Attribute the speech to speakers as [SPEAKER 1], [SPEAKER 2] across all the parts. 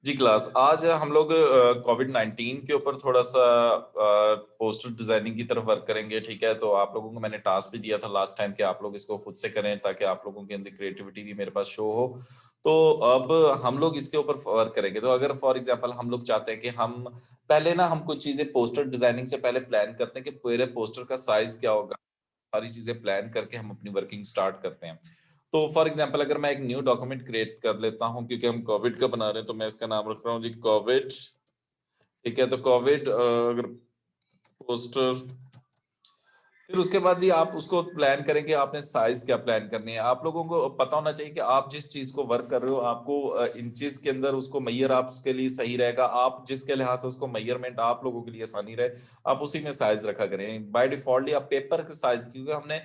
[SPEAKER 1] जी class, आज हम लोग कोविड-19 के ऊपर थोड़ा-सा पोस्टर डिज़ाइनिंग की तरफ वर्क करेंगे, ठीक है? तो आप लोगों को मैंने टास्क भी दिया था लास्ट टाइम कि आप लोग इसको खुद से करें ताकि आप लोगों के अंदर क्रिएटिविटी भी मेरे पास शो हो। तो अब हम लोग इसके ऊपर वर्क करेंगे। तो अगर फॉर एग्ज़ाम्पल हम लोग चाहते हैं कि हम पहले ना हम कुछ चीज़ें पोस्टर डिज़ाइनिंग से पहले प्लान करते हैं कि पूरे पोस्टर का साइज़ क्या होगा? सारी चीज़ें प्लान करके हम अपनी वर्किंग स्टार्ट करते हैं। तो फॉर एग्ज़ाम्पल अगर मैं एक न्यू डॉक्यूमेंट क्रिएट कर लेता हूँ क्योंकि हम कोविड का बना रहे हैं तो मैं इसका नाम रख रहा हूँ जी कोविड, ठीक है? तो कोविड अगर पोस्टर फिर उसके बाद जी आप उसको प्लान करें कि आपने साइज़ क्या प्लान करनी है। आप लोगों को पता होना चाहिए कि आप जिस चीज़ को वर्क कर रहे हो आपको इंचेस के अंदर उसको मेजर आपके लिए सही रहेगा। आप जिसके लिहाज से उसको मेजरमेंट आप लोगों के लिए आसानी रहे, आप उसी में साइज़ रखा करें। बाय डिफ़ॉल्ट आप पेपर का साइज़ क्योंकि हमने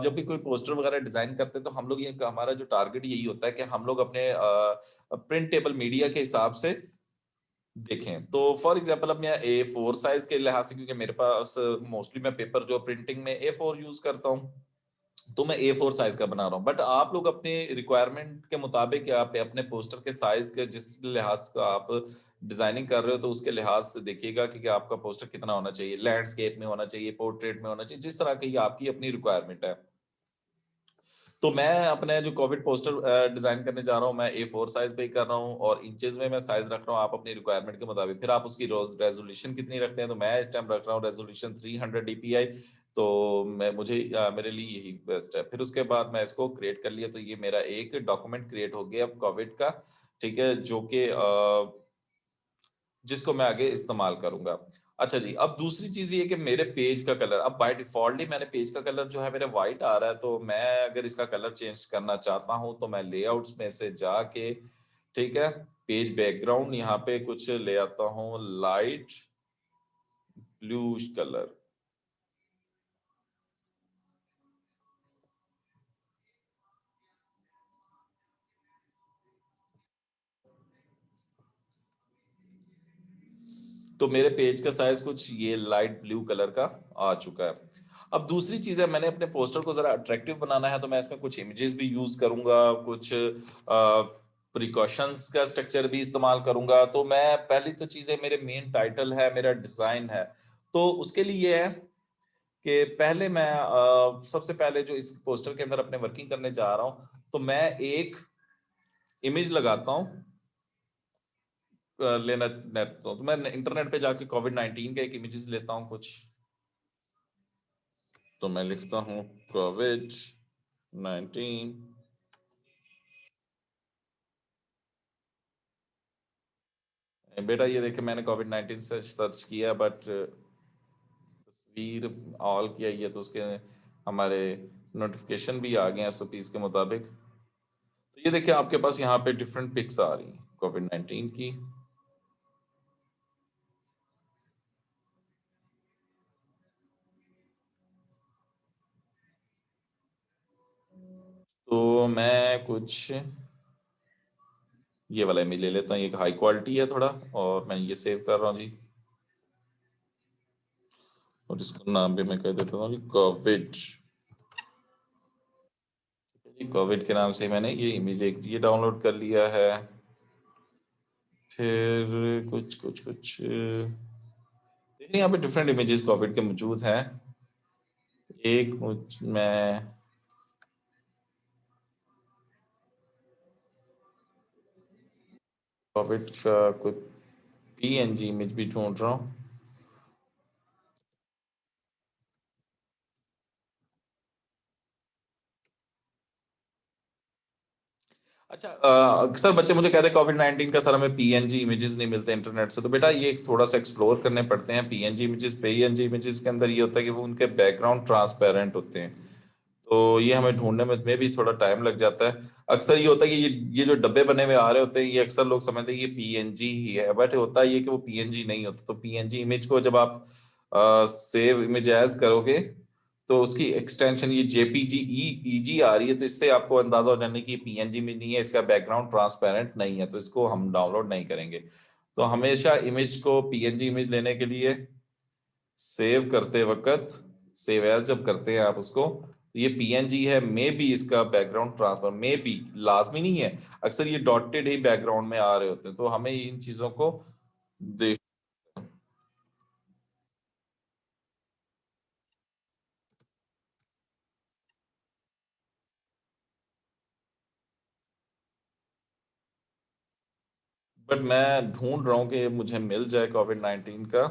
[SPEAKER 1] जब भी कोई पोस्टर वगैरह डिज़ाइन करते हैं तो हम लोग ये हमारा जो टारगेट यही होता है कि हम लोग अपने प्रिंटेबल मीडिया के हिसाब से देखें, तो फॉर एग्ज़ाम्पल अब मैं ए4 साइज़ के लिहाज से क्योंकि मेरे पास मोस्टली मैं पेपर जो प्रिंटिंग में ए4 यूज़ करता हूँ, तो मैं ए4 साइज़ का बना रहा हूँ। बट आप लोग अपने रिक्वायरमेंट के मुताबिक आप अपने पोस्टर के साइज़ के जिस लिहाज का आप डिज़ाइनिंग कर रहे हो, तो उसके लिहाज से देखिएगा कि आपका पोस्टर कितना होना चाहिए। लैंडस्केप में होना चाहिए, पोर्ट्रेट में होना चाहिए, जिस तरह की आपकी अपनी रिक्वायरमेंट है। तो मैं अपने जो कोविड पोस्टर डिज़ाइन करने जा रहा हूँ, मैं ए4 साइज़ पे ही कर रहा हूँ और इंचेज़ में मैं साइज़ रख रहा हूँ, आप अपनी रिक्वायरमेंट के मुताबिक। फिर आप उसकी रेज़ोल्यूशन कितनी रखते हैं, तो मैं इस टाइम रख रहा हूँ रेज़ोल्यूशन 300 डीपीआई, तो मेरे लिए यही बेस्ट है। फिर उसके बाद मैं इसको क्रिएट कर लिया, तो ये मेरा एक डॉक्यूमेंट क्रिएट हो गया अब कोविड का, ठीक है? जो कि जिसको मैं आगे इस्तेमाल करूँगा। अच्छा जी, अब दूसरी चीज़ ये है कि मेरे पेज का कलर अब बाय डिफ़ॉल्ट ही मैंने पेज का कलर जो है मेरा व्हाइट आ रहा है, तो मैं अगर इसका कलर चेंज करना चाहता हूँ, तो मैं लेआउट्स में से जाके, ठीक है? पेज बैकग्राउंड यहाँ पे कुछ ले आता हूँ लाइट ब्लूइश कलर। तो मेरे पेज का साइज़ कुछ ये लाइट ब्लू कलर का आ चुका है। अब दूसरी चीज़ है मैंने अपने पोस्टर को ज़रा अट्रैक्टिव बनाना है तो मैं इसमें कुछ इमेजेस भी यूज़ करूँगा, कुछ प्रिकॉशंस का स्ट्रक्चर भी इस्तेमाल करूँगा। तो मैं पहली तो चीज़ें मेरे मेन टाइटल है, मेरा डिज़ाइन है। तो उसके लिए ये है कि पहले मैं सबसे पहले जो इस पोस्टर के अंदर अपने वर्किंग करने जा रहा हूँ, तो मैं एक इमेज लगाता हूँ लेना नेट तो मैं इंटरनेट पे जाके कोविड-19 का एक इमेजेस लेता हूँ कुछ, तो मैं लिखता हूँ कोविड-19 बेटा ये देखिए मैंने कोविड-19 से सर्च किया बट तस्वीर ऑल किया ये तो उसके हमारे नोटिफिकेशन भी आ गए हैं एसओपीस के मुताबिक। तो ये देखिए आपके पास यहाँ पे डिफरेंट पिक्स आ रही हैं कोविड-19 की। तो मैं कुछ ये वाला इमेज ले लेता हूँ, ये हाई क्वालिटी है थोड़ा और मैं ये सेव कर रहा हूँ जी। और इसका नाम भी मैं कह देता हूँ जी कोविड। जी कोविड के नाम से मैंने ये इमेज एक ये डाउनलोड कर लिया है। फिर कुछ देखिए यहाँ पे डिफरेंट इमेजेस कोविड के मौजूद हैं। एक मैं कोविड का कुछ पीएनजी इमेज भी ढूंढ रहा हूँ। अच्छा अक्सर बच्चे मुझे कहते हैं कोविड-19 का सर हमें पीएनजी इमेजेस नहीं मिलते इंटरनेट से, तो बेटा ये एक थोड़ा-सा एक्सप्लोर करने पड़ते हैं। पीएनजी इमेजेस के अंदर ये होता है कि वो उनके बैकग्राउंड ट्रांसपेरेंट होते हैं। तो ये हमें ढूँढने में भी थोड़ा टाइम लग जाता है। अक्सर ये होता है कि ये जो डब्बे बने हुए आ रहे होते हैं, ये अक्सर लोग समझते हैं ये पीएनजी ही है, बट होता ये है कि वो पीएनजी नहीं होता। तो पीएनजी इमेज को जब आप सेव इमेज एज़ करोगे, तो उसकी एक्सटेंशन ये जेपीजी ईजी आ रही है, तो इससे आपको अंदाज़ा हो जाने की पीएनजी में नहीं है, इसका बैकग्राउंड ट्रांसपेरेंट नहीं है, तो इसको हम डाउनलोड नहीं करेंगे। तो हमेशा इमेज को पीएनजी इमेज लेने के लिए सेव करते वक़्त सेव एज़ जब करते हैं आप उसको, तो ये पीएनजी है, मे बी इसका बैकग्राउंड ट्रांसफर, मे बी, लाजमी नहीं है, अक्सर ये डॉटेड ही बैकग्राउंड में आ रहे होते हैं, तो हमें इन चीजों को देख। बट मैं ढूंढ रहा हूँ कि मुझे मिल जाए कोविड 19 का।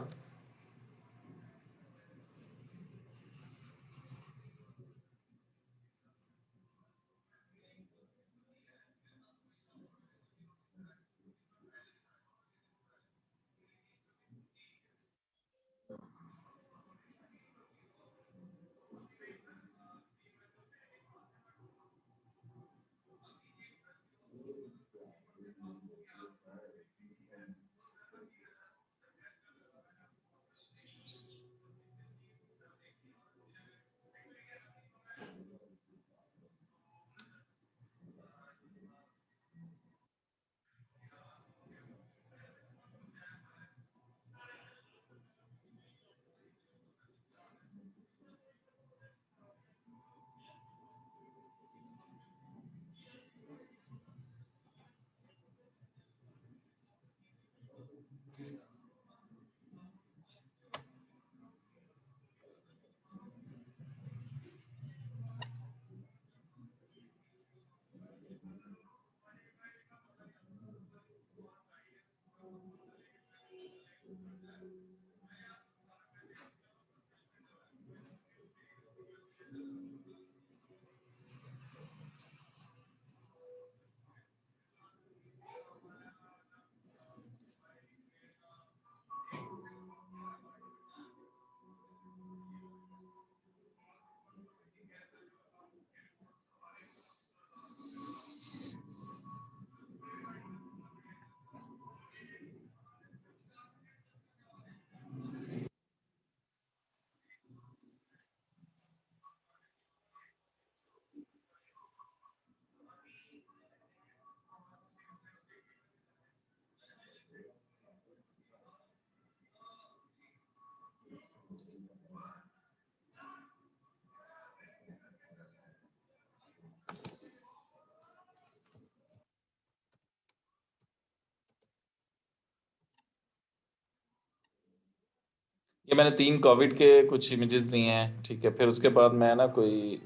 [SPEAKER 1] ये मैंने 3 कोविड के कुछ इमेजेस लिए हैं, ठीक है, फिर उसके बाद मैं ना कोई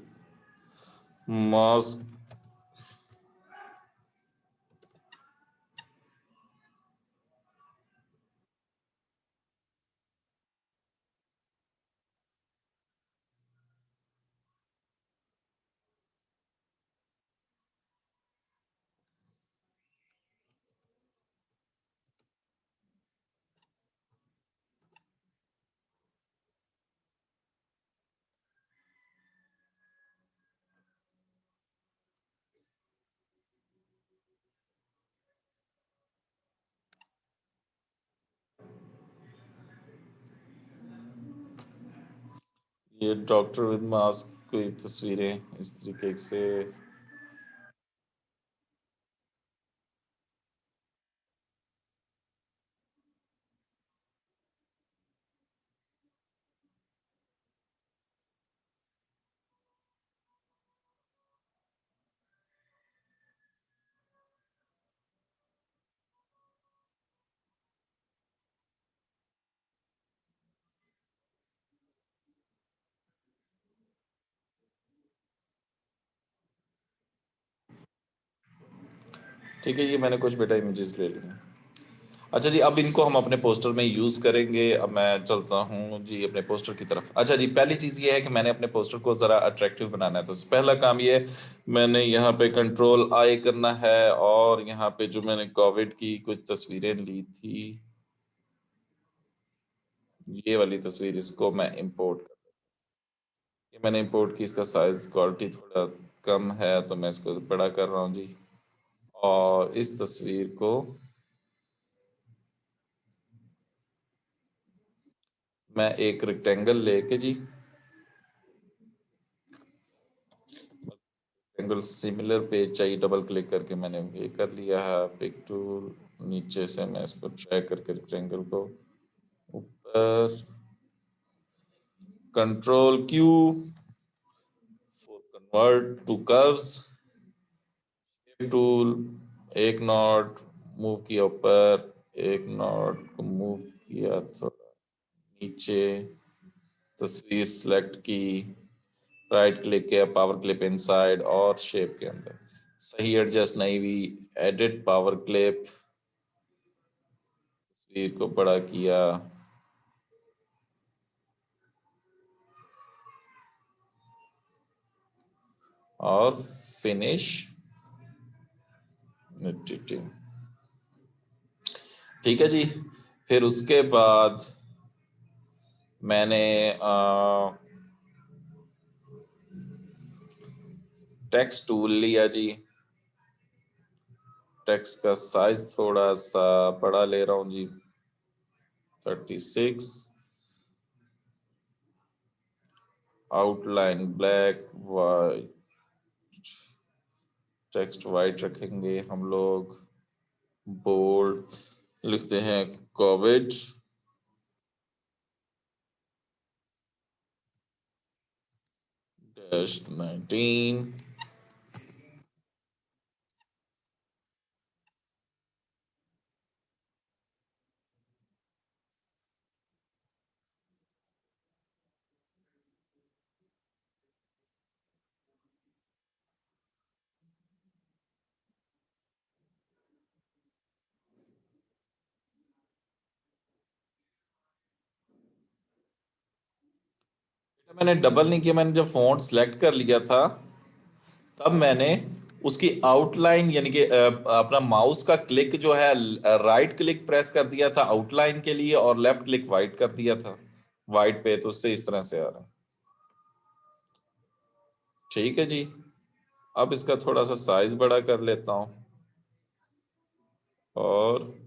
[SPEAKER 1] मास्क। ये डॉक्टर विद मास्क कोई तस्वीरें इस तरीके से। ठीक है, ये मैंने कुछ बेटा इमेजेस ले लिए। अच्छा जी, अब इनको हम अपने पोस्टर में यूज करेंगे। अब मैं चलता हूँ जी अपने पोस्टर की तरफ। अच्छा जी, पहली चीज ये है कि मैंने अपने पोस्टर को जरा अट्रैक्टिव बनाना है, तो पहला काम ये है, मैंने यहाँ पे कंट्रोल आई करना है, और यहाँ पे जो मैंने कोविड की कुछ तस्वीरें ली थी, ये वाली तस्वीर, इसको मैं इंपोर्ट, ये मैंने इंपोर्ट की, इसका साइज क्वालिटी थोड़ा कम है, तो मैं इसको बड़ा कर रहा हूँ जी। और इस तस्वीर को मैं एक रेक्टेंगल लेके जी, रेक्टेंगल सिमिलर पे चाहिए, डबल क्लिक करके मैंने ये कर लिया है पिक टूल। नीचे से मैं इसको ड्रैग करके रेक्टेंगल को ऊपर, control Q word to curves, tool, एक नॉट मूव किया ऊपर, एक नॉट को मूव किया थोड़ा नीचे, तस्वीर सिलेक्ट की, राइट क्लिक किया, पावर क्लिप इनसाइड और शेप के अंदर, सही एडजस्ट नहीं हुई, एडिट पावर क्लिप, तस्वीर को बड़ा किया, और फिनिश एडिटिंग। ठीक है जी। फिर उसके बाद मैंने टेक्स्ट टूल लिया जी। टेक्स्ट का साइज थोड़ा सा बड़ा ले रहा हूं जी, 36, outline black, white, text white रखेंगे हम लोग, बोल्ड लिखते हैं कोविड -19। मैंने डबल नहीं किया, मैंने जब फॉन्ट सिलेक्ट कर लिया था तब मैंने उसकी आउटलाइन यानी कि अपना माउस का क्लिक जो है, राइट क्लिक प्रेस कर दिया था आउटलाइन के लिए और लेफ्ट क्लिक वाइट कर दिया था वाइट पे, तो उससे इस तरह से आ रहा है। ठीक है जी। अब इसका थोड़ा सा साइज बड़ा कर लेता हूं और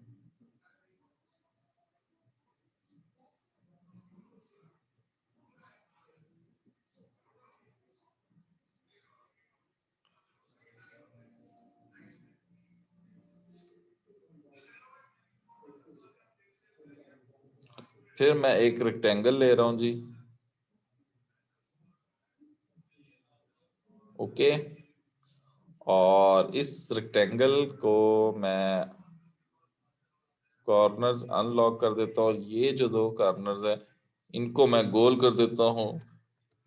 [SPEAKER 1] फिर मैं एक रेक्टेंगल ले रहा हूं जी। ओके। और इस रेक्टेंगल को मैं कॉर्नर्स अनलॉक कर देता हूँ, और ये जो दो कॉर्नर्स है इनको मैं गोल कर देता हूँ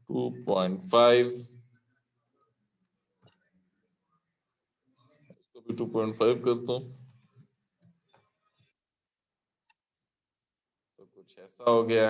[SPEAKER 1] 2.5, इसको भी 2.5 करता हूँ, तो कुछ ऐसा हो गया।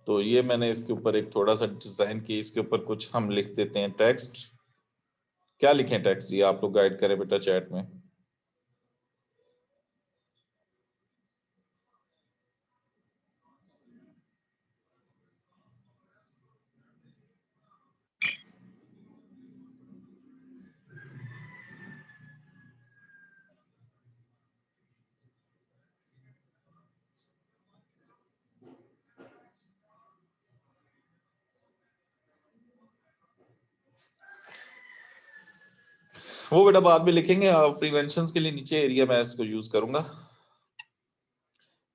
[SPEAKER 1] तो ये मैंने इसके ऊपर एक थोड़ा सा डिजाइन की, इसके ऊपर कुछ हम लिख देते हैं टेक्स्ट। क्या लिखें टेक्स्ट, ये आप लोग गाइड करें बेटा चैट में। वो बेटा बाद में लिखेंगे, प्रिवेंशन के लिए नीचे एरिया मैं इसको यूज करूंगा।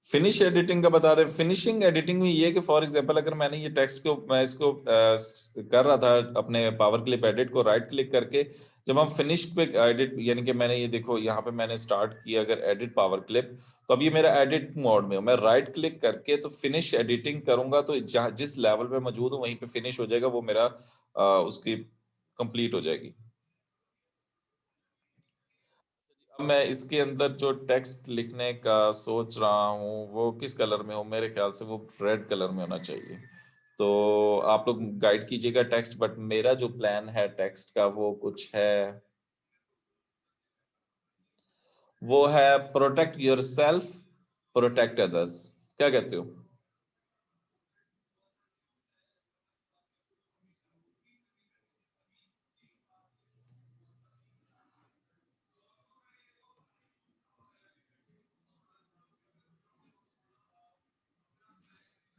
[SPEAKER 1] फिनिश एडिटिंग का बता दें। फिनिशिंग एडिटिंग में ये है कि फॉर एग्जांपल अगर मैंने ये टेक्स्ट को, मैं इसको कर रहा था अपने पावर क्लिप एडिट को, राइट क्लिक करके जब हम फिनिश पे एडिट, यानी कि मैंने ये देखो यहाँ पे मैंने स्टार्ट किया अगर एडिट पावर क्लिप, तो अब ये मेरा एडिट मोड में, मैं राइट क्लिक करके तो फिनिश एडिटिंग करूंगा तो जहाँ जिस लेवल पे मौजूद हूँ वहीं पे फिनिश हो जाएगा, वो मेरा उसकी कंप्लीट हो जाएगी। अब मैं इसके अंदर जो टेक्स्ट लिखने का सोच रहा हूँ वो किस कलर में हो, मेरे ख्याल से वो रेड कलर में होना चाहिए। तो आप लोग गाइड कीजिएगा टेक्स्ट, बट मेरा जो प्लान है टेक्स्ट का वो कुछ है, वो है protect yourself, protect others. क्या कहते हो?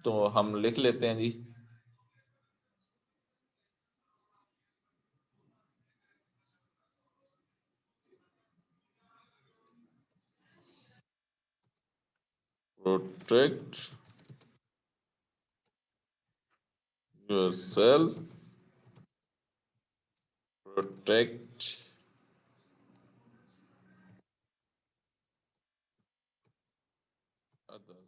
[SPEAKER 1] तो हम लिख लेते हैं जी। Protect yourself, protect others.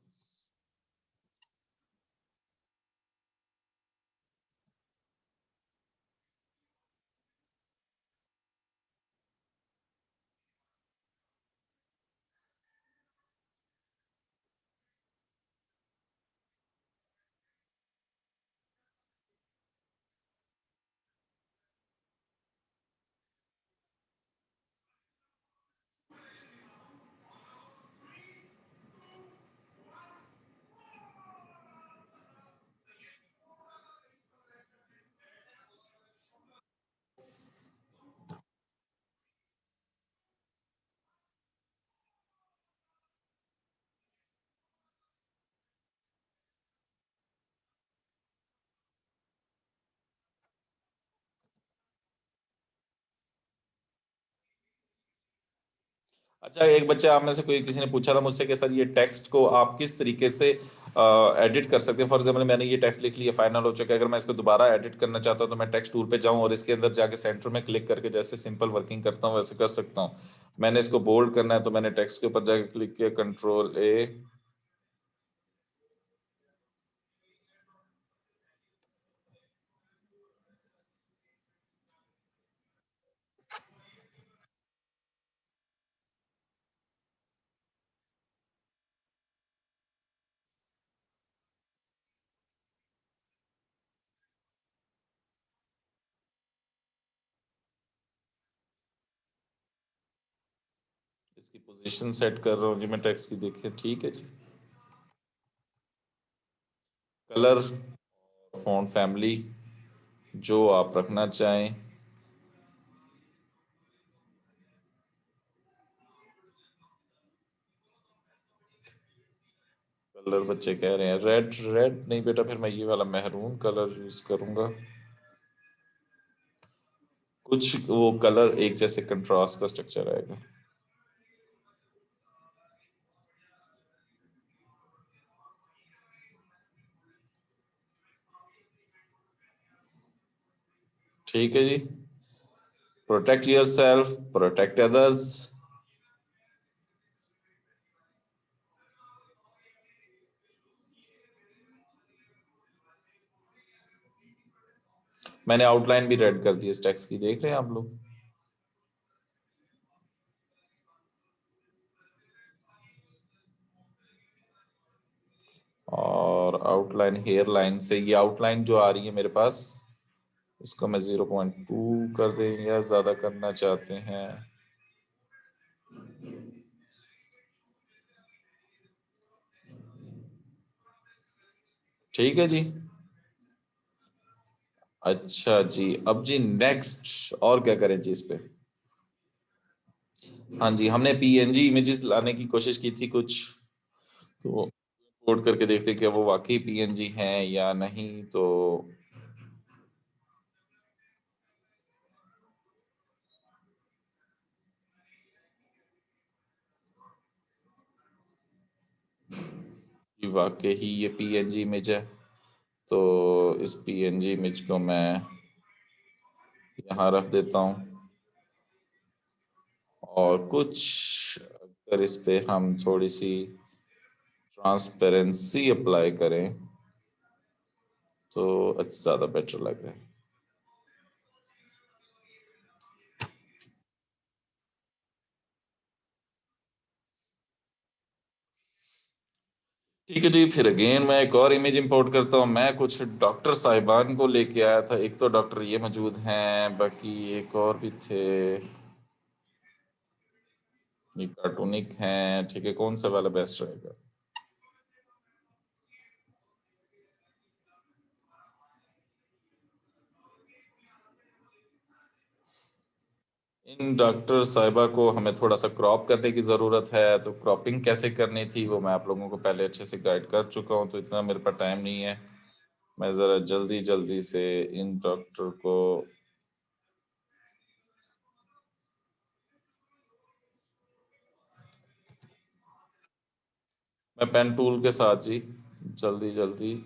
[SPEAKER 1] अच्छा, एक बच्चे आप में से कोई किसी ने पूछा था मुझसे कि सर ये टेक्स्ट को आप किस तरीके से एडिट कर सकते हैं। फॉर एग्जाम्पल मैंने ये टेक्स्ट लिख लिया, फाइनल हो चुका है, अगर मैं इसको दोबारा एडिट करना चाहता हूँ तो मैं टेक्स्ट टूल पे जाऊँ और इसके अंदर जाके सेंटर में क्लिक करके जैसे सिंपल वर्किंग करता हूँ वैसे कर सकता हूँ। मैंने इसको बोल्ड करना है तो मैंने टेक्स्ट के ऊपर जाके क्लिक किया, कंट्रोल A। इसकी पोजीशन सेट कर रहा हूँ जी मैं टेक्स्ट की, देखिए ठीक है जी। कलर, फॉन्ट फैमिली जो आप रखना चाहें। कलर बच्चे कह रहे हैं रेड, रेड नहीं बेटा, फिर मैं ये वाला मेहरून कलर यूज करूंगा। कुछ वो कलर एक जैसे कंट्रास्ट का स्ट्रक्चर आएगा। ठीक है जी। Protect yourself, protect others. मैंने आउटलाइन भी रेड कर दी इस टेक्स्ट की, देख रहे हैं आप लोग। और आउटलाइन हेयर लाइन से, ये आउटलाइन जो आ रही है मेरे पास, इसको मैं 0.2 कर दें या ज्यादा करना चाहते हैं? ठीक है जी। अच्छा जी, अब जी नेक्स्ट और क्या करें जी इस पे? हाँ जी, हमने PNG इमेजेस लाने की कोशिश की थी कुछ, तो कोड करके देखते हैं कि वो वाकई PNG हैं या नहीं। तो कि वाकई ही ये पीएनजी इमेज है। तो इस पीएनजी इमेज को मैं यहाँ रख देता हूँ, और कुछ अगर इस पे हम थोड़ी सी ट्रांसपेरेंसी अप्लाई करें तो ज़्यादा बेटर लग रहा है। ठीक है जी, फिर अगेन मैं एक और इमेज इंपोर्ट करता हूँ। मैं कुछ डॉक्टर साहिबान को लेके आया था। एक तो डॉक्टर ये मौजूद हैं, बाकी एक और भी थे, ये कार्टूनिक हैं। ठीक है, कौन सा वाला बेस्ट रहेगा? इन डॉक्टर साहिबा को हमें थोड़ा सा क्रॉप करने की ज़रूरत है, तो क्रॉपिंग कैसे करनी थी वो मैं आप लोगों को पहले अच्छे से गाइड कर चुका हूँ, तो इतना मेरे पास टाइम नहीं है। मैं ज़रा जल्दी जल्दी से इन डॉक्टर को मैं पेन टूल के साथ जी जल्दी जल्दी।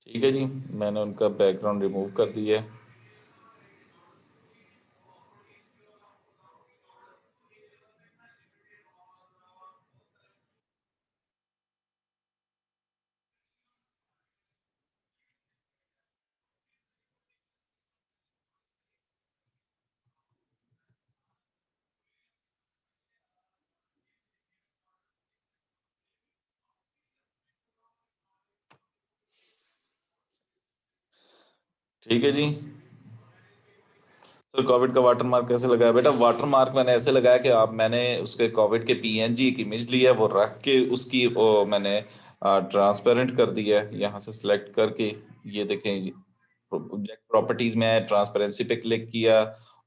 [SPEAKER 1] ठीक है जी, मैंने उनका बैकग्राउंड रिमूव कर दिया है। ठीक है जी। सर कोविड का वाटर मार्क कैसे लगाया? बेटा वाटर मार्क मैंने ऐसे लगाया कि आप मैंने उसके कोविड के पीएनजी एक इमेज लिया है, वो रख के उसकी मैंने ट्रांसपेरेंट कर दिया है यहाँ से सिलेक्ट करके। ये देखें जी, ऑब्जेक्ट प्रॉपर्टीज में ट्रांसपेरेंसी पे क्लिक किया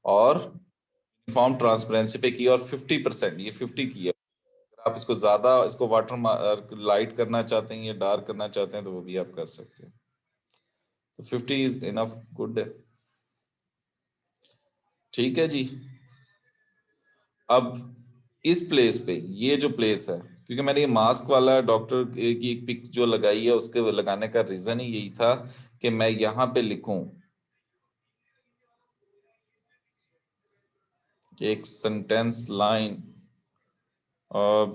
[SPEAKER 1] और यूनिफॉर्म ट्रांसपेरेंसी पे किया और 50%, ये 50 किया। अगर आप इसको ज्यादा इसको वाटर मार्क लाइट करना चाहते हैं या डार्क करना चाहते हैं तो वो भी आप कर सकते हैं। तो 50 इज इनफ गुड। ठीक है जी। अब इस प्लेस पे, ये जो प्लेस है क्योंकि मैंने ये मास्क वाला डॉक्टर की एक पिक जो लगाई है उसके लगाने का रीजन ही यही था कि मैं यहाँ पे लिखूं एक सेंटेंस लाइन। और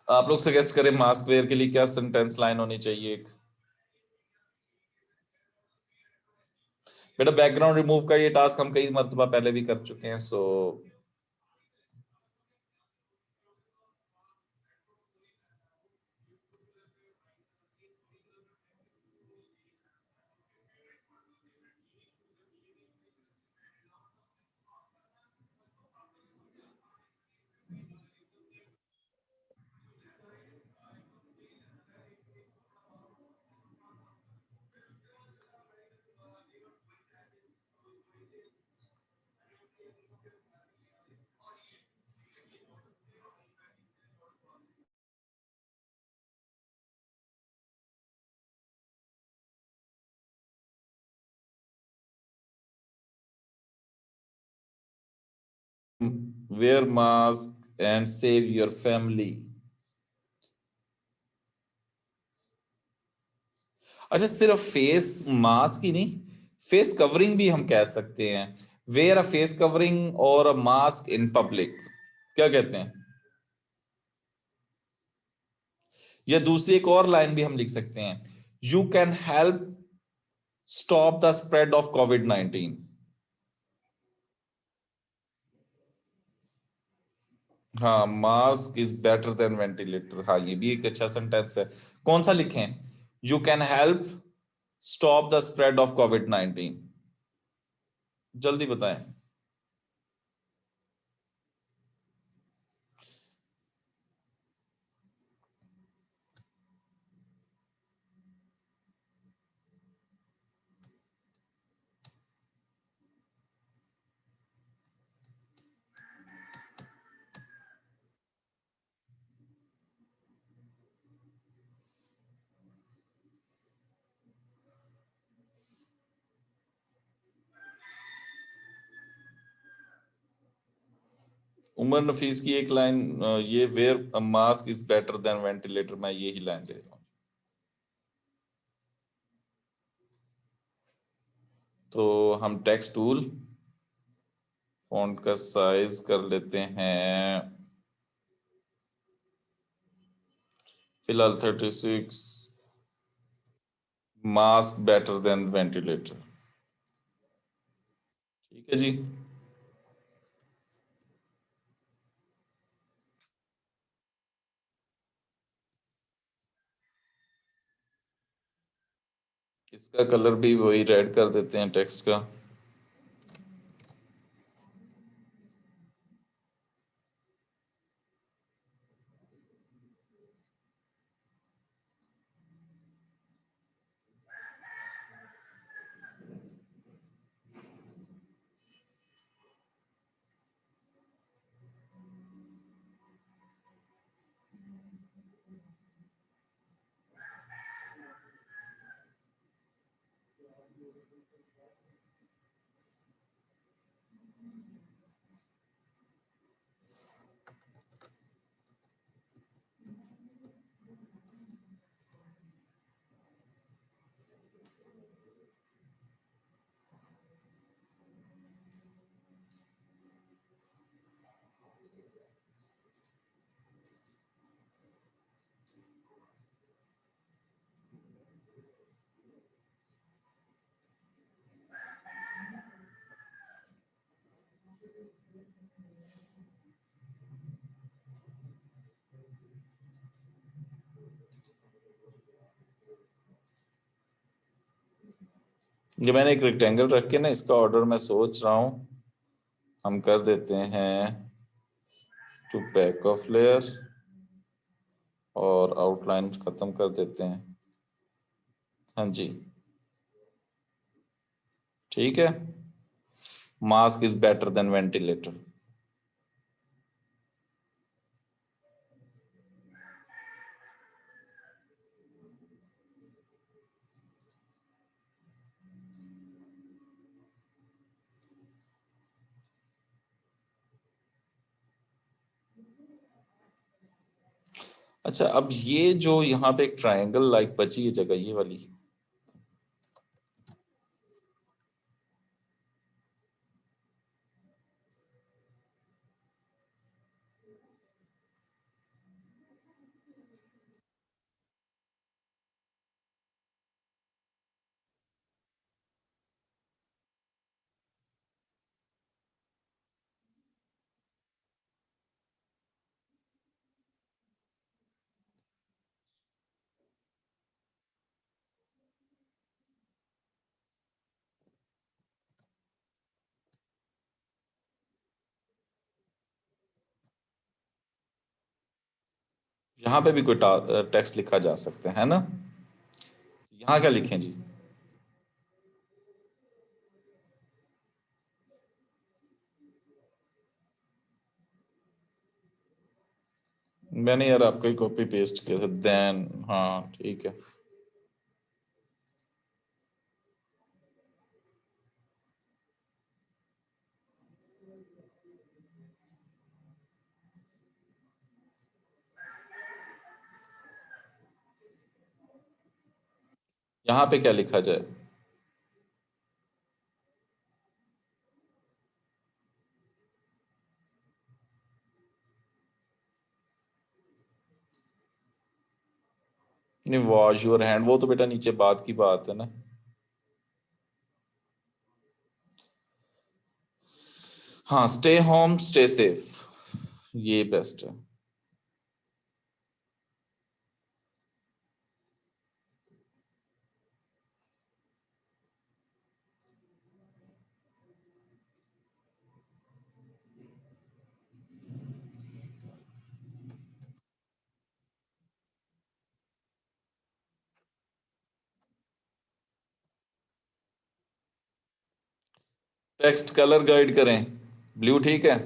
[SPEAKER 1] आप लोग सजेस्ट करें मास्क वेयर के लिए क्या सेंटेंस लाइन होनी चाहिए एक। बेटा बैकग्राउंड रिमूव का ये टास्क हम कई मर्तबा पहले भी कर चुके हैं, so wear mask and save your family. अच्छा, सिर्फ फेस मास्क ही नहीं, फेस कवरिंग भी हम कह सकते हैं। वेयर अ फेस कवरिंग और अ मास्क इन पब्लिक, क्या कहते हैं। या दूसरी एक और लाइन भी हम लिख सकते हैं, you can help stop the spread of कोविड-19। हाँ, mask is better than ventilator, हाँ ये भी एक अच्छा सेंटेंस है। कौन सा लिखें। You can help stop the spread of कोविड-19, जल्दी बताएं। उमर नफीस की एक लाइन, ये wear mask is better than ventilator, मैं ये ही लाइन दे रहा हूँ। तो हम टेक्स्ट टूल फॉन्ट का साइज कर लेते हैं फिलहाल 36। मास्क बेटर देन वेंटिलेटर, ठीक है जी। इसका कलर भी वही रेड कर देते हैं टेक्स्ट का। ये मैंने एक रेक्टेंगल रख के ना इसका ऑर्डर मैं सोच रहा हूँ हम कर देते हैं टू बैक ऑफ लेयर और आउटलाइन खत्म कर देते हैं। हाँ जी, ठीक है। Mask is better than ventilator. अच्छा, अब ये जो यहाँ पे एक ट्रायंगल लाइक बची है जगह, ये वाली, यहाँ पे भी कोई टेक्स्ट लिखा जा सकता है ना? यहाँ क्या लिखें जी? मैंने यार आपका ही कॉपी पेस्ट किया था, देन हाँ ठीक है। यहाँ पे क्या लिखा जाए? नहीं, वॉश योर हैंड वो तो बेटा नीचे बात की बात है ना। हाँ, स्टे होम स्टे सेफ, ये बेस्ट है। टेक्स्ट कलर गाइड करें, ब्लू ठीक है।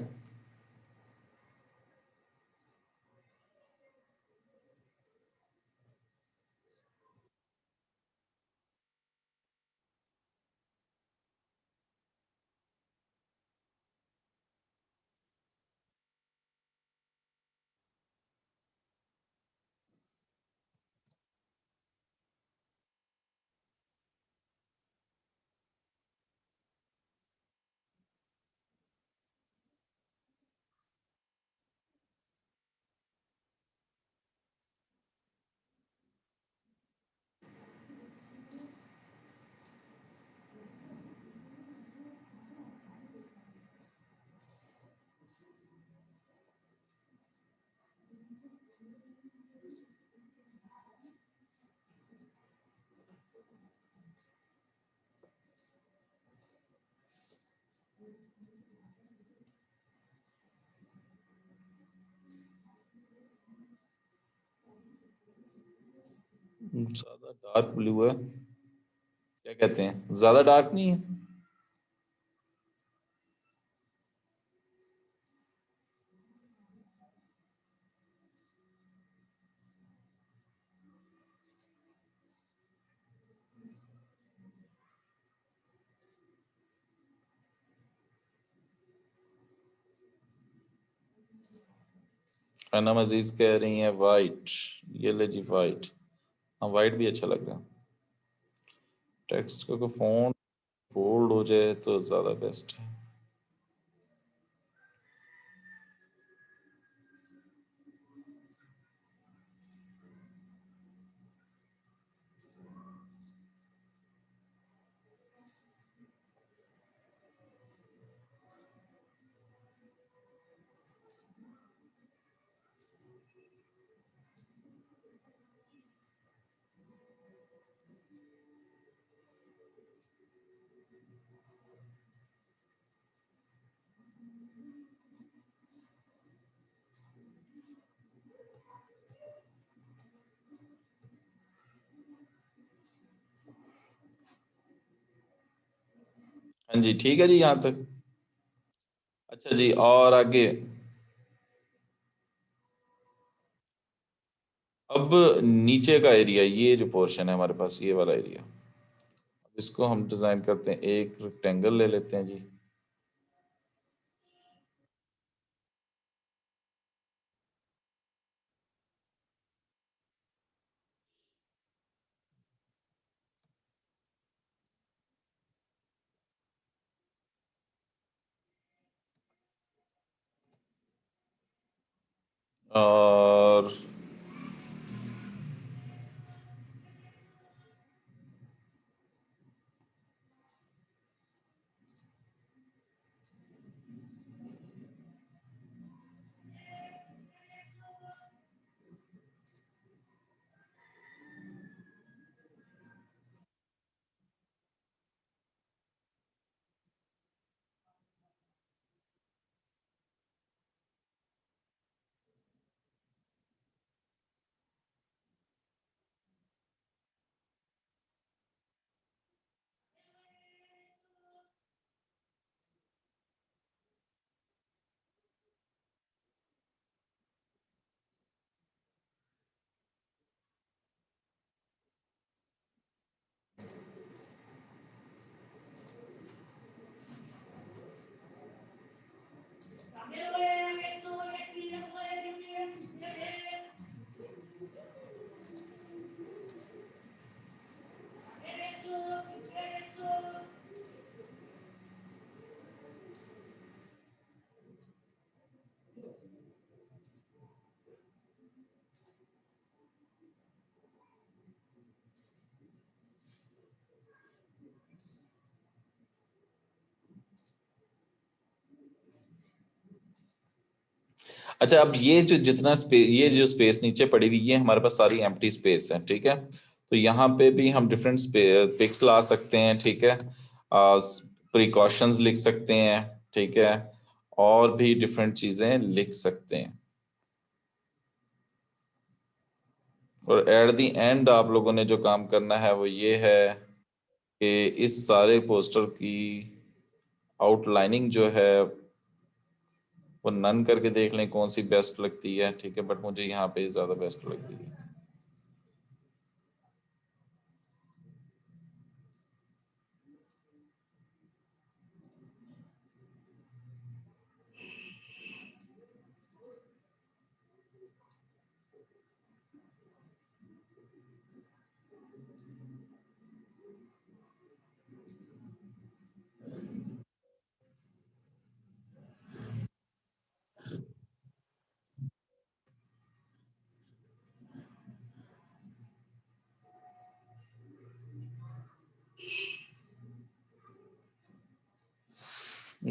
[SPEAKER 1] ज्यादा डार्क ब्लू है, क्या कहते हैं, ज्यादा डार्क नहीं है? अनम अजीज कह रही हैं वाइट, ये ले जी वाइट। हाँ वाइट भी अच्छा लग रहा है। टेक्स्ट का फोन बोल्ड हो जाए तो ज्यादा बेस्ट है। हाँ जी ठीक है जी यहाँ तक। अच्छा जी, और आगे? अब नीचे का एरिया, ये जो पोर्शन है हमारे पास, ये वाला एरिया, इसको हम डिजाइन करते हैं, एक रेक्टेंगल ले लेते हैं जी। और अच्छा, अब ये जो जितना स्पेस, ये जो स्पेस नीचे पड़ी हुई, ये हमारे पास सारी एम्प्टी स्पेस है, ठीक है। तो यहाँ पे भी हम डिफरेंट पिक्स ला सकते हैं, ठीक है। प्रिकॉशंस लिख सकते हैं, ठीक है, और भी डिफरेंट चीजें लिख सकते हैं। और एट द एंड आप लोगों ने जो काम करना है वो ये है कि इस सारे पोस्टर की आउटलाइनिंग जो है वो नन करके देख लें कौन सी बेस्ट लगती है, ठीक है। बट मुझे यहाँ पे ज्यादा बेस्ट लगती है।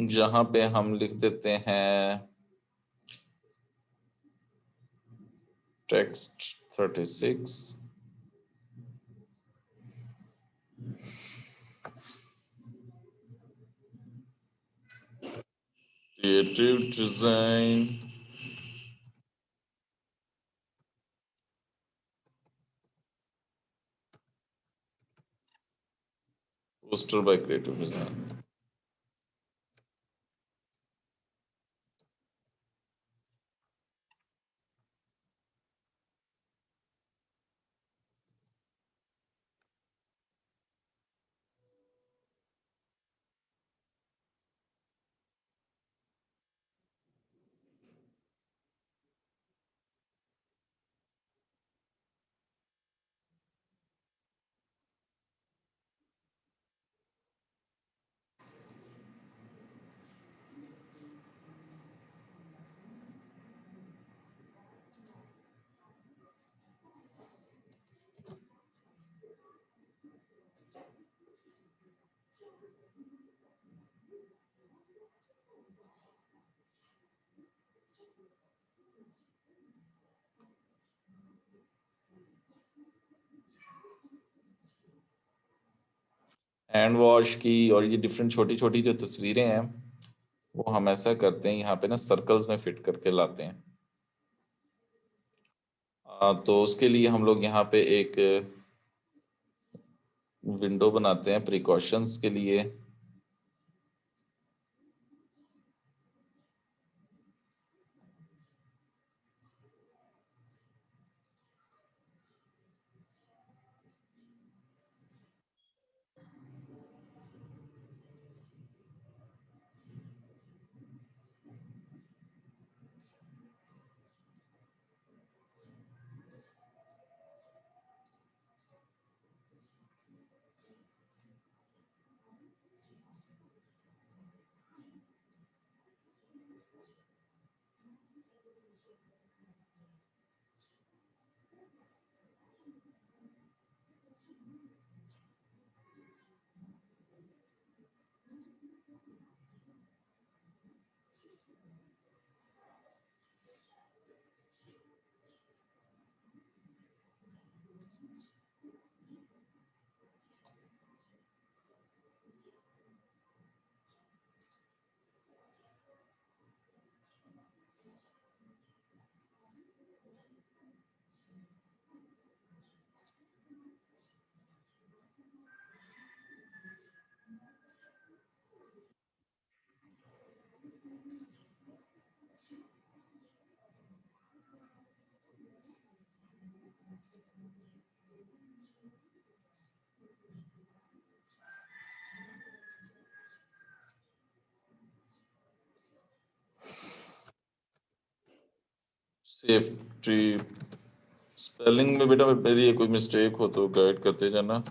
[SPEAKER 1] जहाँ पे हम लिख देते हैं text 36, creative design, poster by creative design. Hand wash की और ये डिफरेंट छोटी छोटी जो तस्वीरें हैं वो हम ऐसा करते हैं, यहाँ पे ना सर्कल्स में फिट करके लाते हैं। तो उसके लिए हम लोग यहाँ पे एक विंडो बनाते हैं प्रिकॉशंस के लिए। सेफ्टी स्पेलिंग में बेटा मेरी कोई मिस्टेक हो तो गाइड करते जाना।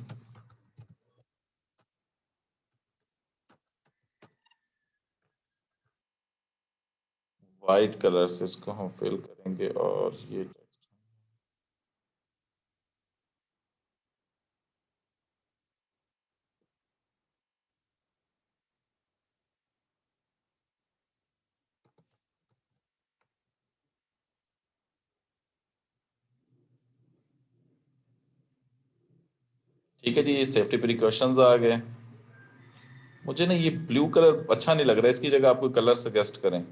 [SPEAKER 1] वाइट कलर से इसको हम फिल करेंगे और ये ठीक है जी, ये सेफ्टी प्रिकॉशंस आ गए। मुझे ना ये ब्लू कलर अच्छा नहीं लग रहा है, इसकी जगह आप कोई कलर सजेस्ट करें,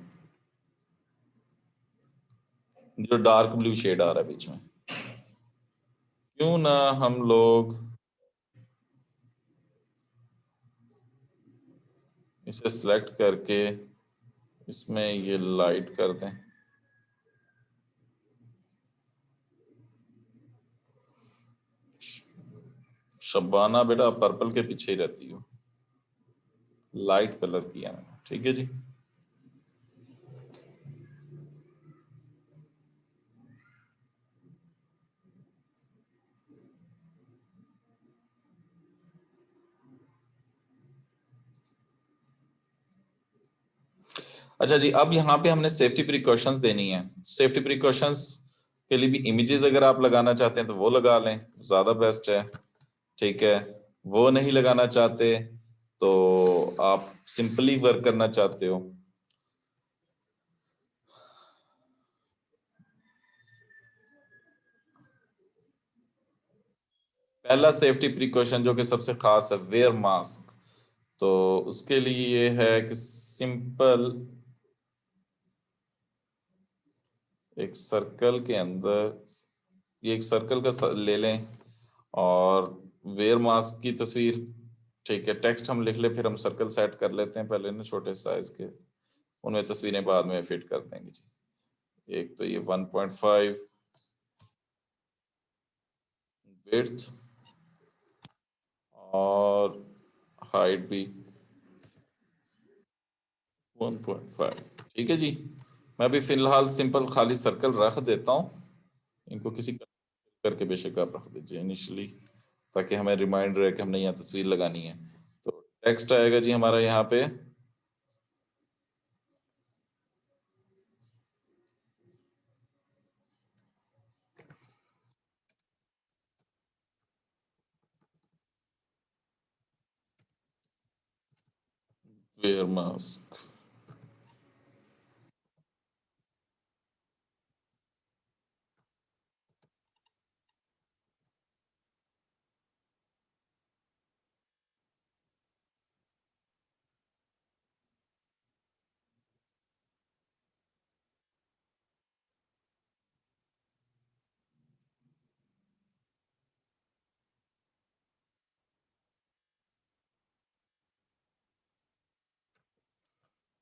[SPEAKER 1] जो डार्क ब्लू शेड आ रहा है बीच में। क्यों ना हम लोग इसे सिलेक्ट करके इसमें ये लाइट कर दें। शबाना बेटा पर्पल के पीछे ही रहती हो, लाइट कलर किया मैंने, ठीक है जी। अच्छा जी, अब यहाँ पे हमने सेफ्टी प्रिकॉशंस देनी है। सेफ्टी प्रिकॉशंस के लिए भी इमेजेस अगर आप लगाना चाहते हैं तो वो लगा लें, ज्यादा बेस्ट है। ठीक है, वो नहीं लगाना चाहते तो आप सिंपली वर्क करना चाहते हो, पहला सेफ्टी प्रिकॉशन जो कि सबसे खास है, वेयर मास्क। तो उसके लिए ये है कि सिंपल एक सर्कल के अंदर, ये एक सर्कल का ले लें और वेयर मास्क की तस्वीर। ठीक है, टेक्स्ट हम लिख ले, फिर हम सर्कल सेट कर लेते हैं पहले ना छोटे साइज के, उनमें तस्वीरें बाद में फिट कर देंगे जी। एक तो ये 1.5 विड्थ और हाइट भी 1.5। ठीक है जी, मैं अभी फिलहाल सिंपल खाली सर्कल रख देता हूँ, इनको किसी करके बेशक आप रख दीजिए इनिशियली, ताकि हमें रिमाइंडर है कि हमने यहाँ तस्वीर लगानी है। तो टेक्स्ट आएगा जी हमारा यहाँ पे, wear mask.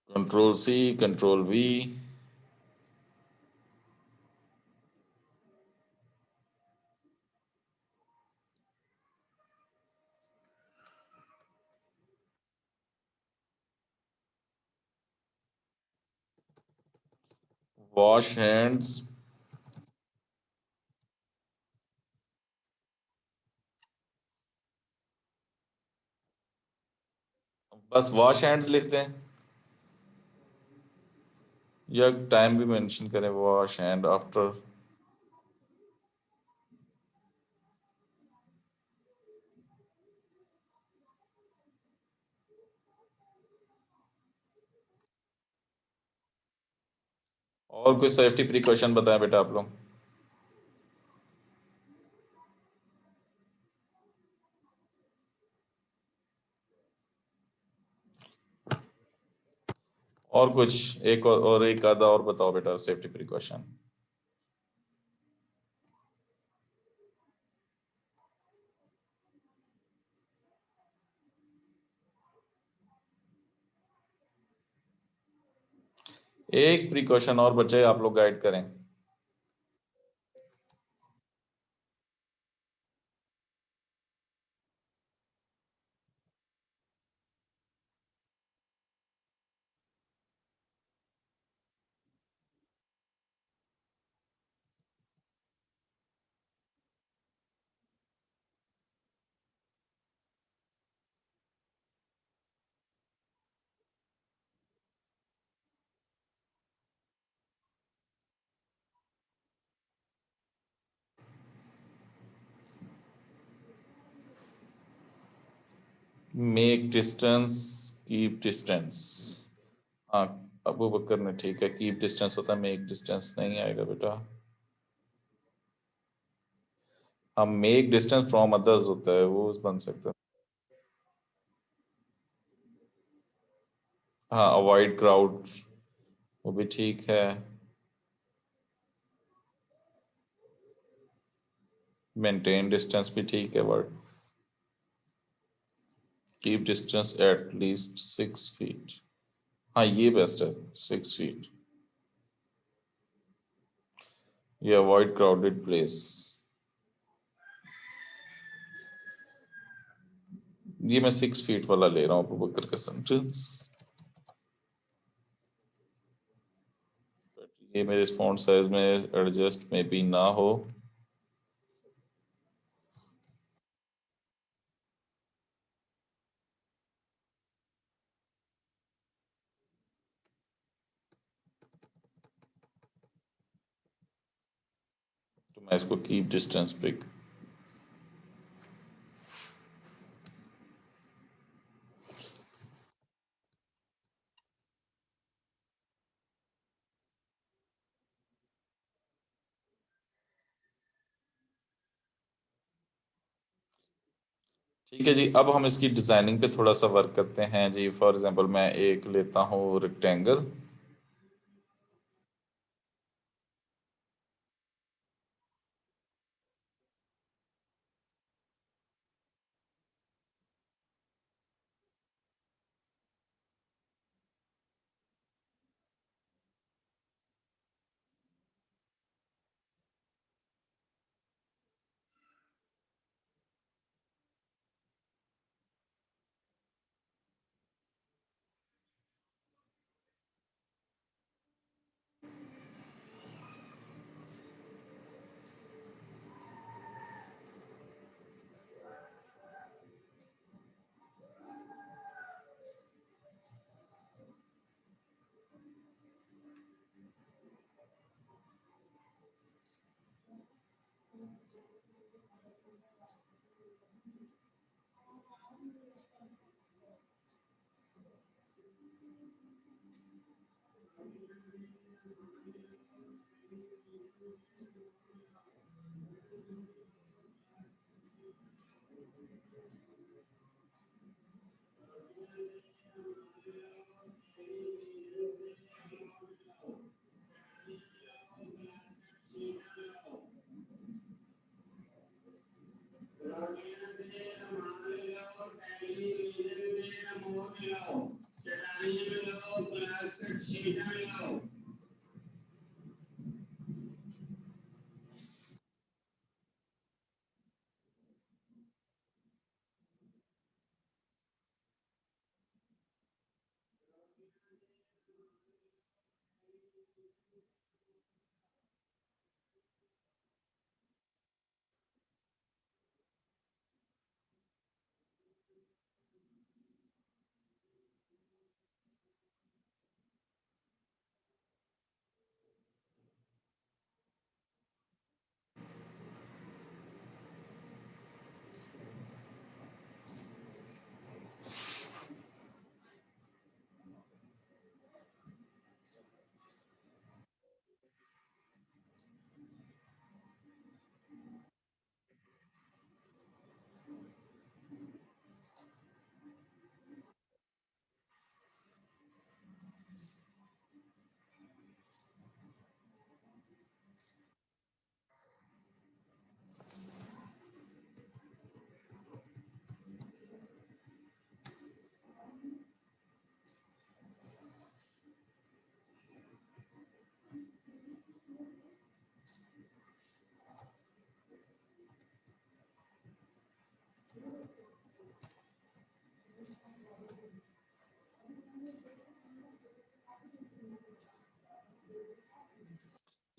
[SPEAKER 1] Control C, control V. Wash hands. बस वॉश हैंड्स लिखते हैं या टाइम भी मेंशन करें, वॉश हैंड आफ्टर। और कोई सेफ्टी प्रिकॉशन बताएं बेटा आप लोग। और कुछ एक और एक आधा और बताओ बेटा सेफ्टी प्रिकॉशन। एक प्रिकॉशन और बचे, आप लोग गाइड करें। Make distance, keep distance. हाँ, अबू बकर ने ठीक है, कीप डिस्टेंस होता है, मेक डिस्टेंस नहीं आएगा बेटा। हाँ, मेक डिस्टेंस फ्रॉम अदर्स होता है, वो बन सकता है। हाँ, अवॉइड क्राउड, वो भी ठीक है। मेंटेन डिस्टेंस भी ठीक है word. Keep distance at least 6 feet. हाँ, ये बेस्ट है, 6 फीट। ये अवॉइड क्राउडेड प्लेस। ये मैं 6 फीट वाला ले रहा हूँ अबू बकर का सेंटेंस। ये मेरे फॉन्ट साइज में एडजस्ट में भी ना हो। तो मैं इसको कीप डिस्टेंस पे। ठीक है जी, अब हम इसकी डिजाइनिंग पे थोड़ा सा वर्क करते हैं जी। फॉर एग्जांपल मैं एक लेता हूँ रेक्टेंगल।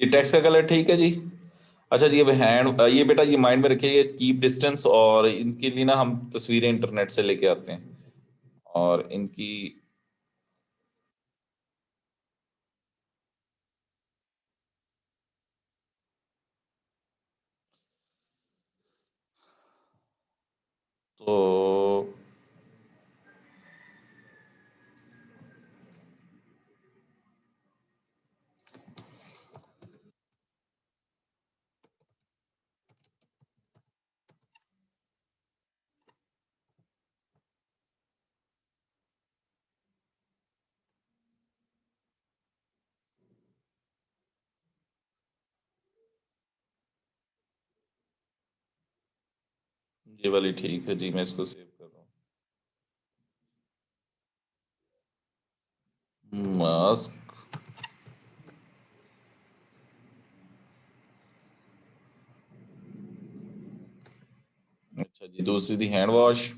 [SPEAKER 1] ये टेक्स्ट का कलर ठीक है जी। अच्छा जी, अब हैंड, ये बेटा ये माइंड में रखिए, कीप डिस्टेंस, और इनके लिए ना हम तस्वीरें इंटरनेट से लेके आते हैं और इनकी। तो ये वाली ठीक है जी, मैं इसको सेव कर रहा हूँ। मास्क। अच्छा जी, दूसरी थी हैंड वॉश।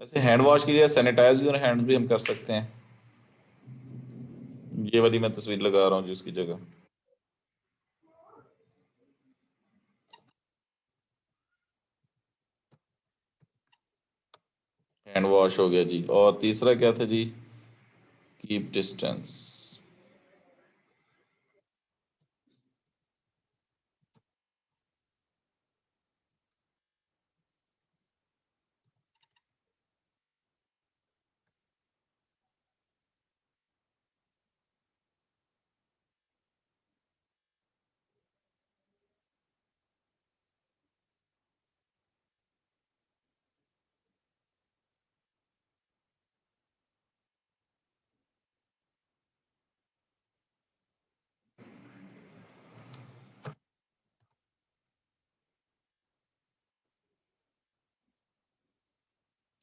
[SPEAKER 1] वैसे हैंड वॉश के लिए सैनिटाइज योर हैंड भी हम कर सकते हैं। ये वाली मैं तस्वीर लगा रहा हूँ जी उसकी जगह। हैंड वॉश हो गया जी, और तीसरा क्या था जी? Keep distance.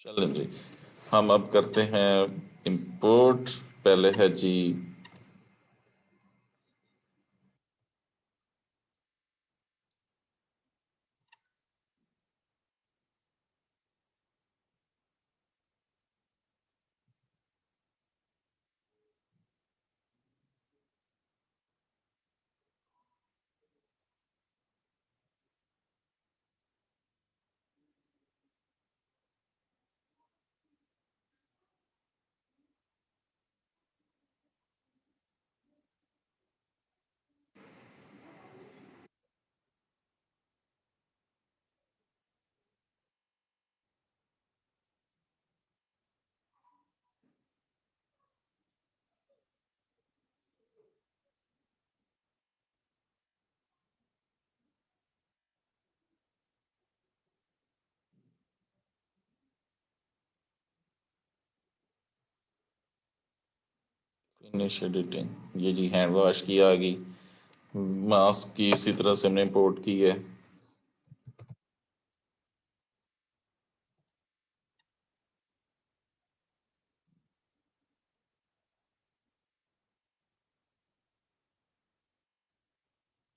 [SPEAKER 1] चलें जी, हम अब करते हैं इंपोर्ट। पहले है जी फिनिश एडिटिंग। ये जी हैंड वॉश की आ गई। मास्क की इसी तरह से हमने इंपोर्ट की है।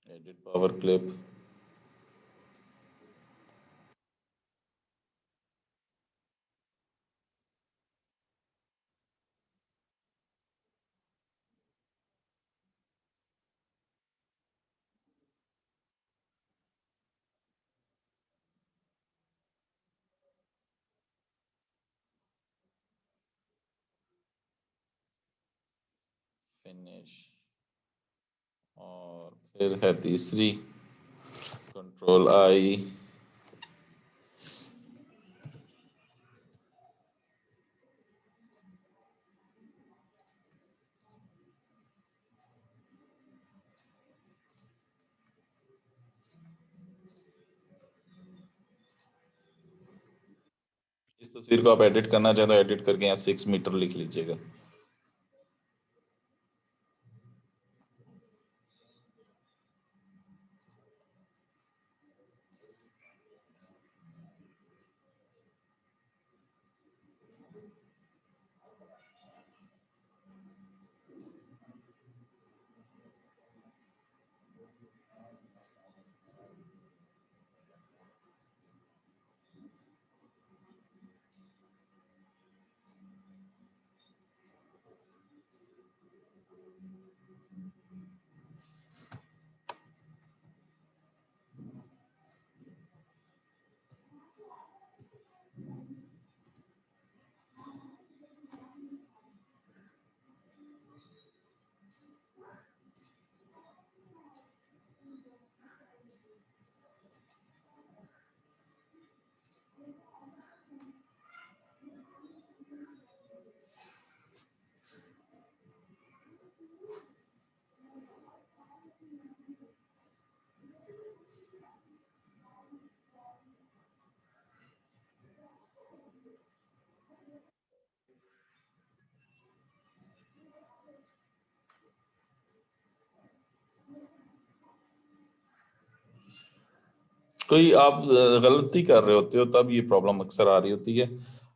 [SPEAKER 1] Edit power clip. फिनिश। और फिर है तीसरी, कंट्रोल आई। इस तस्वीर को आप एडिट करना चाहें तो एडिट करके यहाँ 6 मीटर लिख लीजिएगा। कोई आप गलती कर रहे होते हो तब ये प्रॉब्लम अक्सर आ रही होती है।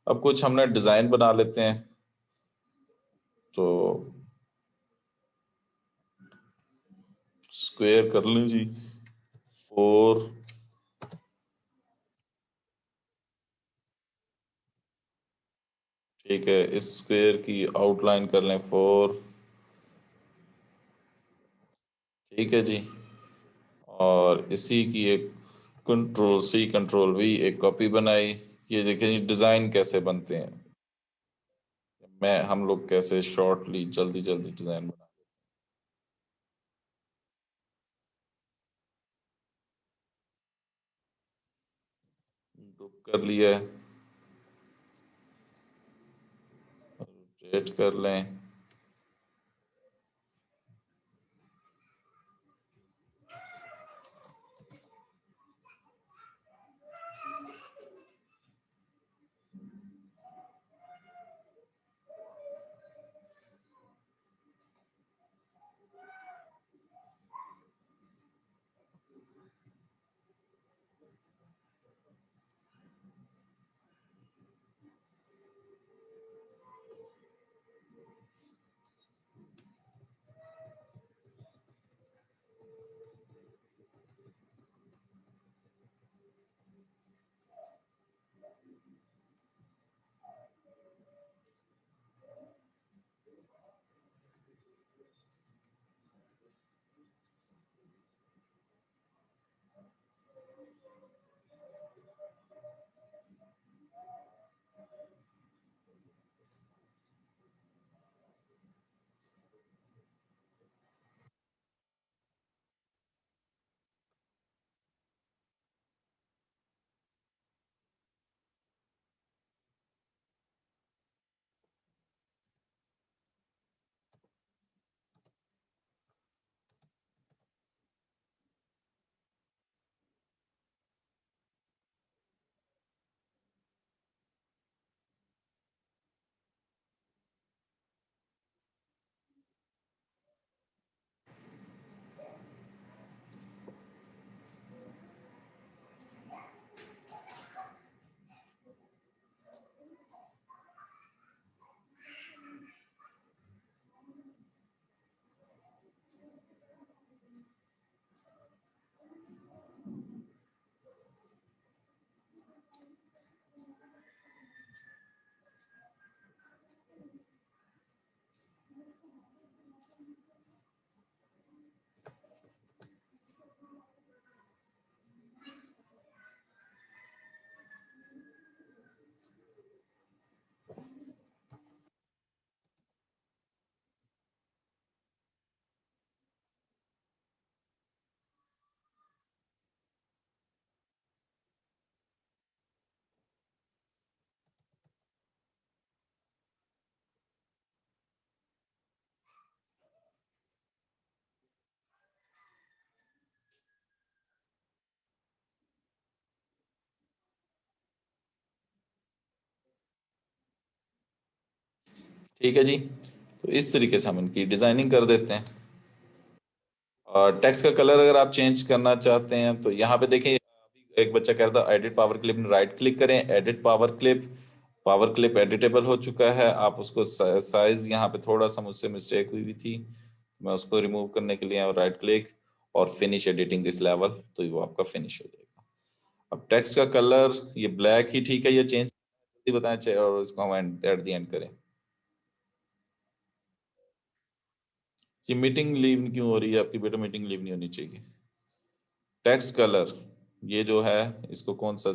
[SPEAKER 1] अब कुछ हमने डिजाइन बना लेते हैं। तो स्क्वायर कर लें जी। 4। ठीक है, इस स्क्वायर की आउटलाइन कर लें 4। ठीक है जी। और इसी की एक Ctrl+C Ctrl+V एक कॉपी बनाई। ये देखें जी डिजाइन कैसे बनते हैं। मैं हम लोग कैसे शॉर्टली जल्दी जल्दी डिजाइन बना। ग्रुप कर लिया है। रोटेट कर लें। ठीक है जी। तो इस तरीके से हम इनकी डिजाइनिंग कर देते हैं। और टेक्स्ट का कलर अगर आप चेंज करना चाहते हैं तो यहाँ पे देखें, अभी एक बच्चा कह रहा था एडिट पावर क्लिप में राइट क्लिक करें, edit power clip. Power clip editable हो चुका है। आप उसको साइज, यहाँ पे थोड़ा सा मुझसे मिस्टेक हुई हुई थी, मैं उसको रिमूव करने के लिए और राइट क्लिक और फिनिश एडिटिंग दिस लेवल, तो वो आपका फिनिश हो जाएगा। अब टेक्स्ट का कलर ये ब्लैक ही ठीक है, ये चेंज जल्दी बताएं चाहिए और इसको हम एट द एंड करें। ये मीटिंग लीव क्यों हो रही है आपकी बेटा? मीटिंग लीव नहीं होनी चाहिए। टेक्स्ट कलर ये जो है, इसको कौन सा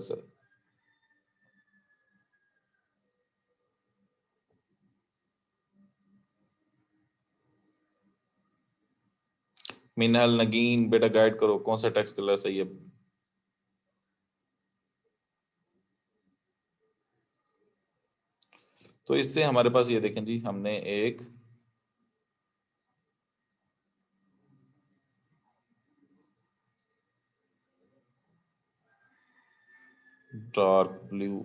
[SPEAKER 1] मिनहल नगीन बेटा गाइड करो कौन सा टेक्स्ट कलर सही है। तो इससे हमारे पास ये देखें जी, हमने एक dark blue,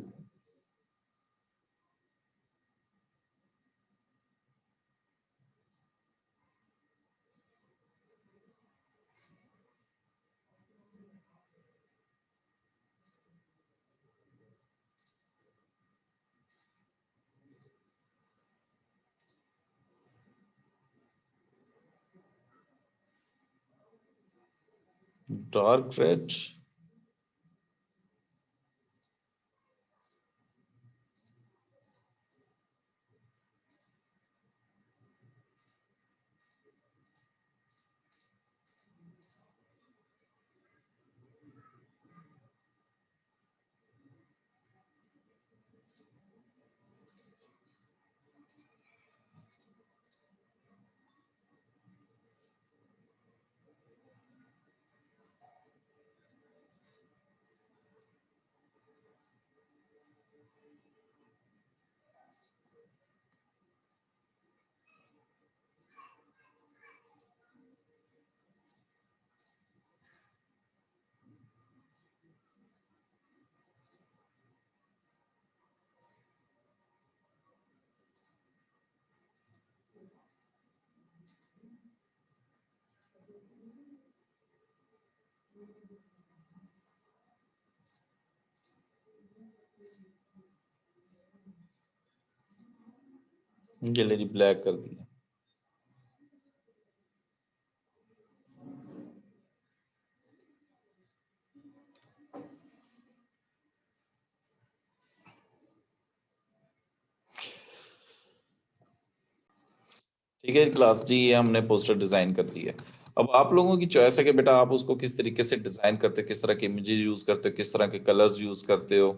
[SPEAKER 1] dark red. Gallery black कर दिया। ठीक है क्लास जी, ये हमने पोस्टर डिजाइन कर लिया। अब आप लोगों की चॉइस है कि बेटा आप उसको किस तरीके से डिजाइन करते हो, किस तरह के इमेजेस यूज करते हो, किस तरह के कलर्स यूज करते हो।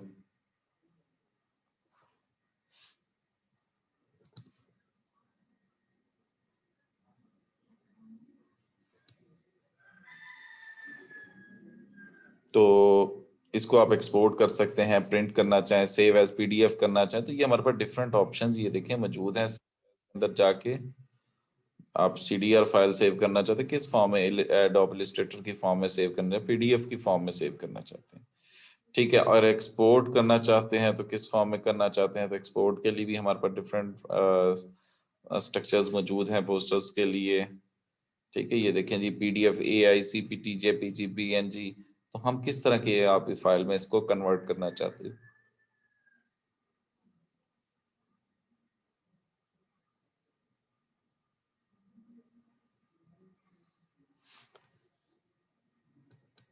[SPEAKER 1] तो इसको आप एक्सपोर्ट कर सकते हैं, प्रिंट करना चाहें, सेव एज पीडीएफ करना चाहें, तो ये हमारे पास डिफरेंट ऑप्शंस ये देखें मौजूद हैं। अंदर जाके आप सीडीआर फाइल सेव करना चाहते हैं, किस फॉर्म में, एडोब इलस्ट्रेटर की फॉर्म में सेव करना है, पीडीएफ की फॉर्म में सेव करना चाहते हैं। ठीक है, और एक्सपोर्ट करना चाहते हैं तो किस फॉर्म में करना चाहते हैं, तो एक्सपोर्ट के लिए भी हमारे पास डिफरेंट स्ट्रक्चर्स मौजूद हैं पोस्टर्स के लिए। ठीक है, ये देखें जी, PDF, AI, CPT, JPG, PNG. तो हम किस तरह के आप फाइल में इसको कन्वर्ट करना चाहते हैं।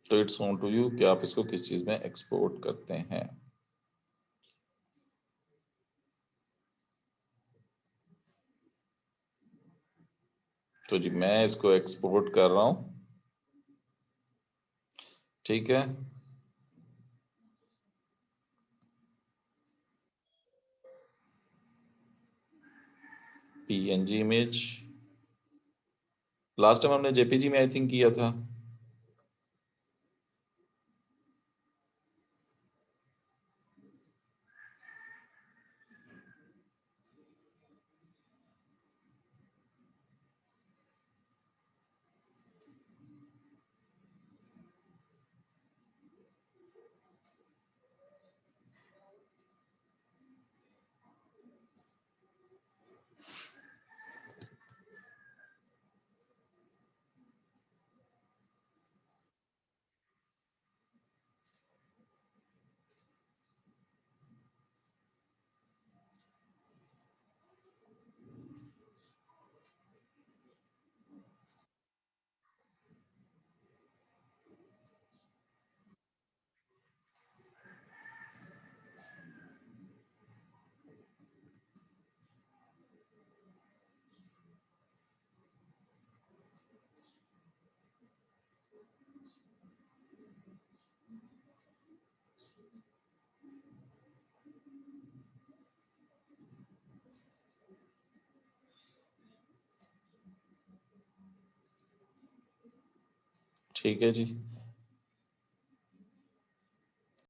[SPEAKER 1] तो इट्स ऑन टू यू कि आप इसको किस चीज में एक्सपोर्ट करते हैं। तो जी मैं इसको एक्सपोर्ट कर रहा हूं। ठीक है, पीएनजी इमेज। लास्ट टाइम हमने जेपीजी में आई थिंक किया था। ठीक है जी,